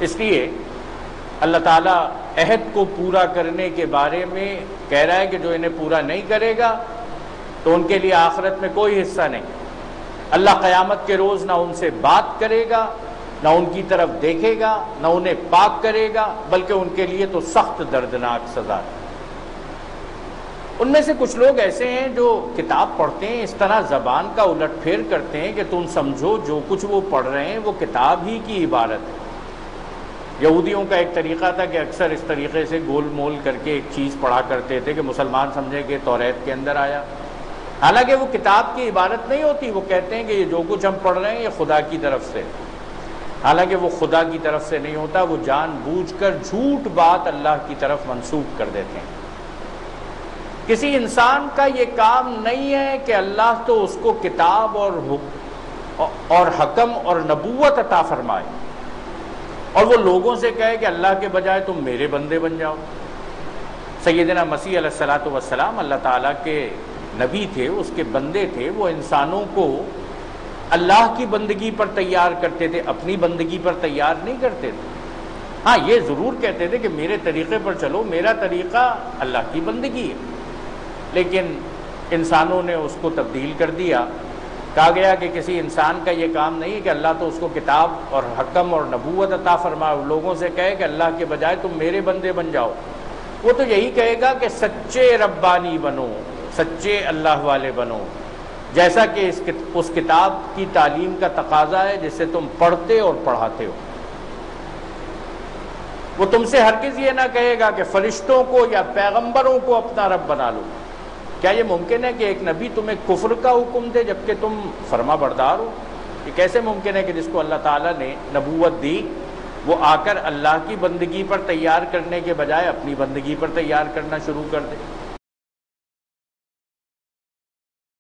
[SPEAKER 1] اس لیے اللہ تعالیٰ عہد کو پورا کرنے کے بارے میں کہہ رہا ہے کہ جو انہیں پورا نہیں کرے گا تو ان کے لیے آخرت میں کوئی حصہ نہیں۔ اللہ قیامت کے روز نہ ان سے بات کرے گا، نہ ان کی طرف دیکھے گا، نہ انہیں پاک کرے گا، بلکہ ان کے لیے تو سخت دردناک سزا ہے۔ ان میں سے کچھ لوگ ایسے ہیں جو کتاب پڑھتے ہیں، اس طرح زبان کا الٹ پھیر کرتے ہیں کہ تم سمجھو جو کچھ وہ پڑھ رہے ہیں وہ کتاب ہی کی عبارت ہے۔ یہودیوں کا ایک طریقہ تھا کہ اکثر اس طریقے سے گول مول کر کے ایک چیز پڑھا کرتے تھے کہ مسلمان سمجھے کہ توریت کے اندر آیا، حالانکہ وہ کتاب کی عبارت نہیں ہوتی۔ وہ کہتے ہیں کہ یہ جو کچھ ہم پڑھ رہے ہیں یہ خدا کی طرف سے، حالانکہ وہ خدا کی طرف سے نہیں ہوتا۔ وہ جان بوجھ کر جھوٹ بات اللہ کی طرف منسوب کر دیتے ہیں۔ کسی انسان کا یہ کام نہیں ہے کہ اللہ تو اس کو کتاب اور حکم اور نبوت عطا فرمائے اور وہ لوگوں سے کہے کہ اللہ کے بجائے تم میرے بندے بن جاؤ۔ سیدنا مسیح علیہ الصلوۃ والسلام اللہ تعالیٰ کے نبی تھے، اس کے بندے تھے۔ وہ انسانوں کو اللہ کی بندگی پر تیار کرتے تھے، اپنی بندگی پر تیار نہیں کرتے تھے۔ ہاں یہ ضرور کہتے تھے کہ میرے طریقے پر چلو، میرا طریقہ اللہ کی بندگی ہے، لیکن انسانوں نے اس کو تبدیل کر دیا۔ کہا گیا کہ کسی انسان کا یہ کام نہیں کہ اللہ تو اس کو کتاب اور حکم اور نبوت عطا فرمائے، لوگوں سے کہے کہ اللہ کے بجائے تم میرے بندے بن جاؤ۔ وہ تو یہی کہے گا کہ سچے ربانی بنو، سچے اللہ والے بنو، جیسا کہ اس کتاب کی تعلیم کا تقاضا ہے جسے تم پڑھتے اور پڑھاتے ہو۔ وہ تم سے ہرگز یہ نہ کہے گا کہ فرشتوں کو یا پیغمبروں کو اپنا رب بنا لو۔ کیا یہ ممکن ہے کہ ایک نبی تمہیں کفر کا حکم دے جبکہ تم فرما بردار ہو؟ یہ کیسے ممکن ہے کہ جس کو اللہ تعالیٰ نے نبوت دی وہ آ کر اللہ کی بندگی پر تیار کرنے کے بجائے اپنی بندگی پر تیار کرنا شروع کر دے؟